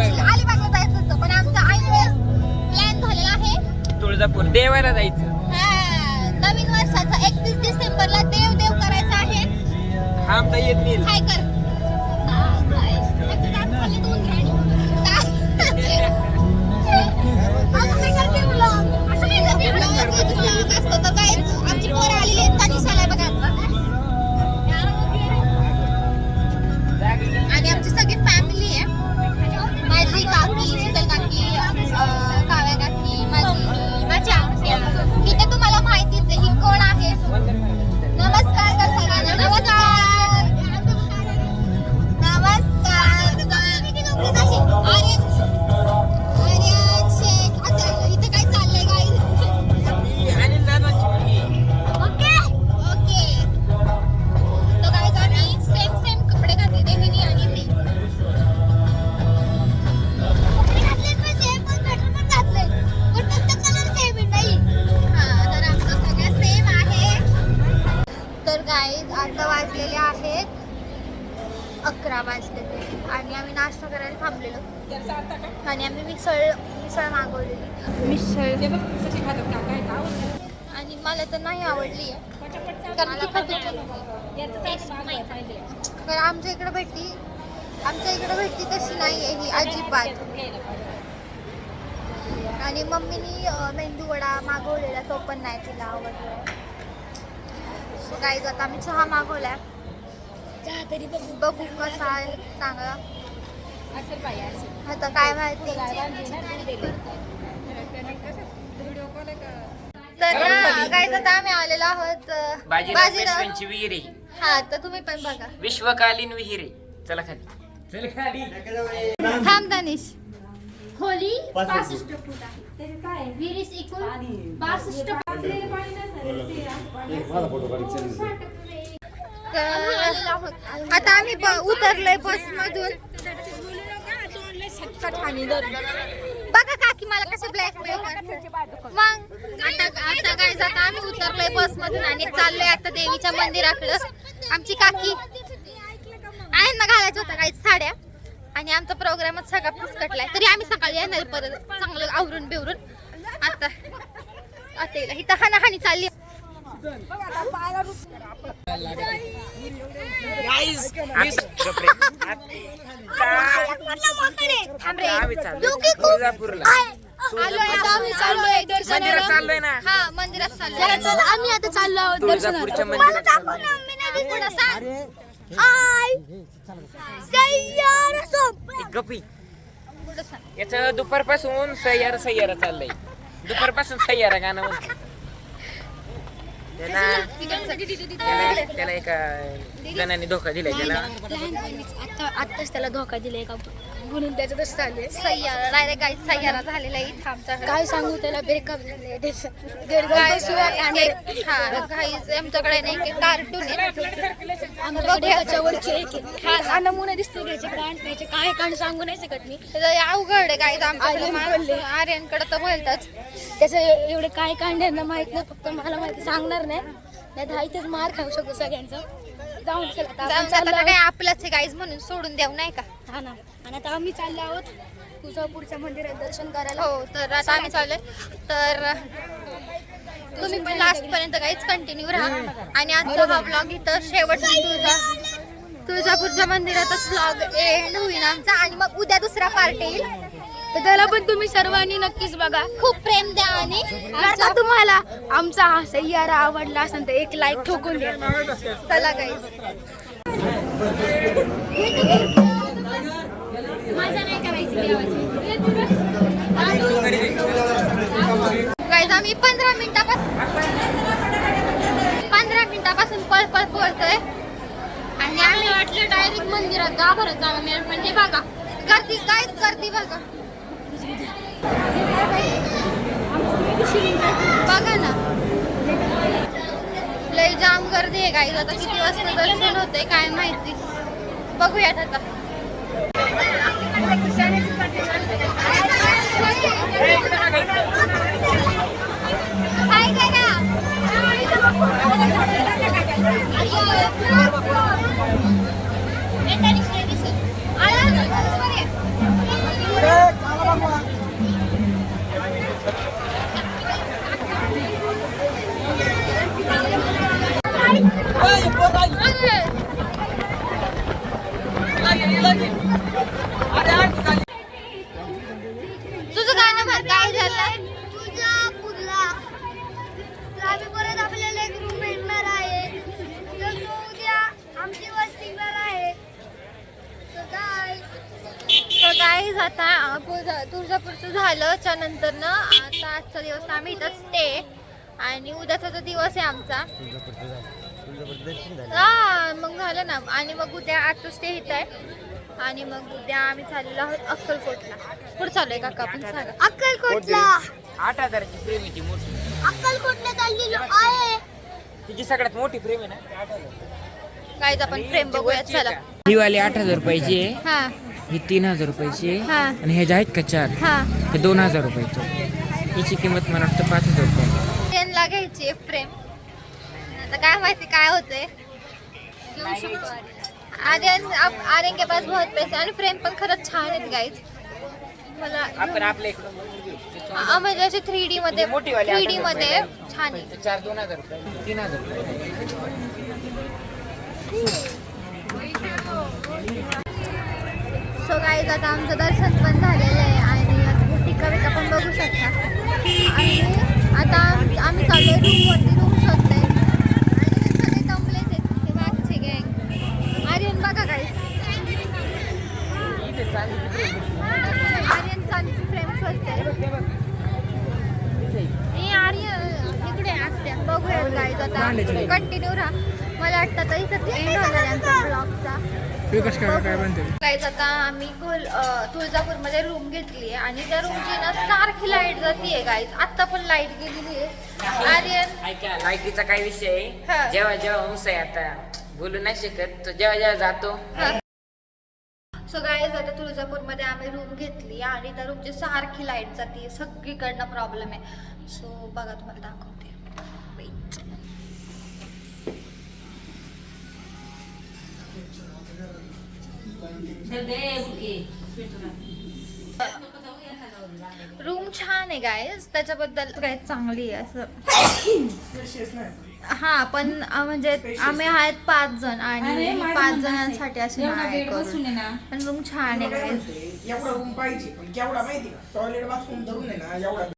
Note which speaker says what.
Speaker 1: अलिबागला जायचं होतं पण आमचा ऐनवेळेस प्लॅन झालेला आहे
Speaker 2: तुळजापूर देवाला जायचं.
Speaker 1: नवीन वर्षाचा 31 डिसेंबरला देव करायचा आहे.
Speaker 2: हा आमचा येत नाही.
Speaker 1: काय कर आमची पोरं आलेली आहेत तनिषाला बघा आणि आमची सगळी फॅमिली आहे. माझी काकी शीतल काकी काव्या काकी माझी आमची इथे तुम्हाला माहितीच आहे ही कोण आहे. नमस्कार कर सगळ्यांना. नमस्कार इथे काय चाललंय गाईज. ओके तर गाईज आम्ही सेम कपडे घातले देवीनी आणि मी तर आमचं सगळं सेम आहे. तर गाईज आता वाजलेले आहेत 11 वाजले आणि आम्ही नाश्ता करायला थांबलेलो आणि आम्ही मिसळ मागवलेली. मिसळ आणि मला तर नाही आवडली आहे कारण तर आमच्या इकडे भेटती तशी नाही आहे ही अजिबात. आणि मम्मीनी मेंदू वडा मागवलेला तो पण नाही तिला आवडला. सो गाईज आता आम्ही चहा मागवलाय. बघू कसा आहे चांगला आता काय माहिती. तर गाईज आता आम्ही आलेलो आहोत
Speaker 2: बाजीराव विहिरी.
Speaker 1: हा तर तुम्ही पण बघा
Speaker 2: विश्वकालीन विहिरी. चला खाली.
Speaker 1: थांब दानिश.
Speaker 3: खोली 65 फूट आहे. विहिरीस एकूण 62
Speaker 1: आता आम्ही उतरलोय बस मधून. बघा काकी मला कसं ब्लॅकमेल मग आता काय जात आम्ही उतरलोय बस मधून आणि चाललोय आता देवीच्या मंदिराकडं. आमची काकी आहे ना घालायचं होतं काही साड्या आणि आमचा प्रोग्रामच सगळा फिसकटलाय. तरी आम्ही सकाळी येणार परत चांगलं आवरून बिवरून. आता इथं हाणाहाणी चालली. मंदिरात चाललोय
Speaker 3: आम्ही आता चाललो आहोत
Speaker 2: तुळजापूरच्या गपी याच दुपारपासून सय्यारा चाललंय. दुपारपासून सय्यारा गाणं म्हणतो. त्याला एका जणांनी धोका दिलाय. त्याला
Speaker 3: आताच त्याला धोका दिलाय का म्हणून त्याच्यातच चालले.
Speaker 1: सय्यारा डायरेक्ट गाईज सय्यारा झालेला इथं आमचा.
Speaker 3: काय सांगू त्याला ब्रेकअप झाले.
Speaker 1: आमच्याकडे नाही की कार्टून
Speaker 3: आमच्याकडे त्याच्यावरचे हा नमुना दिसतो घ्यायचे कांड काय कांड सांगू नाही शकत मी.
Speaker 1: अवघड आहे गाईज आमच्याकडे. आर्यनकडे तर बोलतात
Speaker 3: त्याचं एवढे काय कांड यांना माहित नाही. फक्त मला माहिती सांगणार नाही तर इथेच मार खाऊ शकतो सगळ्यांचा. जाऊन
Speaker 1: काय आपलंच आहे गाईज म्हणून सोडून द्याव नाही का.
Speaker 3: हा ना. आणि आता आम्ही चाललो आहोत तुळजापूरच्या मंदिरात दर्शन करायला.
Speaker 1: हो तर आता आम्ही चाललोय. तर तुम्ही पण लास्ट पर्यंत काहीच कंटिन्यू राहा. आणि आजचा हा ब्लॉग इथं शेवटचा तुळजापूरच्या मंदिरातच ब्लॉग एंड होईल आमचा. आणि मग उद्या दुसरा पार्ट येईल
Speaker 3: तर त्याला पण तुम्ही सर्वांनी नक्कीच बघा.
Speaker 1: खूप प्रेम द्या आणि
Speaker 3: जर तुम्हाला आमचा हा सय्यारा आवडला असेल तर एक लाईक ठोकून द्या.
Speaker 1: चला गाईज. गाईज आम्ही 15 मिनिटापासून पळपळ पळतोय आणि आम्ही वाटलं डायरेक्ट मंदिरात गाभरत जावं. पण हे बघा गर्दी काहीच गर्दी बघा. बघा ना लय जाम गर्दी आहे गाईज. आता किती वाजता दर्शन होते काय माहिती. बघूयात आता. तुळजापूरचं झालं त्यानंतर ना आता आजचा दिवस आम्ही इथं स्टे आणि उद्याचा जो दिवस आहे आमचा हा मग झालं ना आणि मग उद्या आजचं स्टे इथं आहे आणि मग उद्या आम्ही चाललेलो आहोत अक्कलकोटला. कुठं चालू आहे काका आपण सांगा. अक्कलकोटला
Speaker 2: 8,000ची फ्रेम आहे ती मोठी.
Speaker 1: अक्कलकोटला चाललेलो आहे.
Speaker 2: तिची सगळ्यात मोठी फ्रेम आहे ना.
Speaker 1: गाईज आपण फ्रेम बघूयात चला.
Speaker 2: ही वाली 8,000 रुपयाची आहे,
Speaker 1: हा
Speaker 2: ही 3,000 रुपयाची आहे
Speaker 1: हा
Speaker 2: आणि हे जे आहेत का 4
Speaker 1: हा
Speaker 2: हे 2,000 रुपयाचे. हिची किंमत मला वाटतं 5,000 रुपये.
Speaker 1: ट्रेनला घ्यायची फ्रेम. आता काय माहिती काय होतंय. घेऊ शकतो आर्यन के पास बहुत पैसे आणि फ्रेम पण खरंच छान आहेत गाईज. मला
Speaker 2: आपण आपल्या इकडं
Speaker 1: म्हणजे असे 3D मध्ये
Speaker 2: मोठी वाली
Speaker 1: 3D मध्ये छान आहे.
Speaker 2: 4 2,000 रुपये 3,000 रुपये.
Speaker 1: सो गाईज आता आमचं दर्शन पण झालेलं आहे आणि आता टिका बिका पण बघू शकता आणि आता आम्ही चाललोय रूमवरती रूम शोधतोय आणि सगळे कंप्लेट आहेत ते बाकीचे गँग. आर्यन बघा गाईज आर्यन चांदीची फ्रेम शोधतोय. आर्यन इकडे असते बघूया गाईज आता कंटिन्यू राहा. मला वाटतं आता इथं एंड होणार आहे आमच्या ब्लॉगचा. गाईज आता आम्ही तुळजापूरमध्ये रूम घेतली आहे आणि त्या रूमची ना सारखी लाईट जातीये गाईज. आता पण लाईट गेलेली आहे. आर्यन
Speaker 2: ऐका लाईटीचा काय विषय
Speaker 1: हा.
Speaker 2: आहे, जेव्हा जेव्हा उंच आहे आता बोलू नाही शकत तो जेव्हा जेव्हा जातो.
Speaker 1: सो गाईज आता तुळजापूरमध्ये आम्ही रूम घेतली आणि त्या रूमची सारखी लाईट जाते सगळीकडनं प्रॉब्लेम आहे. सो बघा तुम्हाला दाखवते. Wait. रूम छान आहे गाईज त्याच्याबद्दल काय चांगली आहे असं. हा पण म्हणजे आम्ही आहेत 5 जण आणि 5 जणांसाठी अशी नाही करू. पण रूम छान आहे गाईज.
Speaker 4: एवढा रूम पाहिजे पण केवढा माहिती का टॉयलेट बाथरूम धरून आहे ना एवढा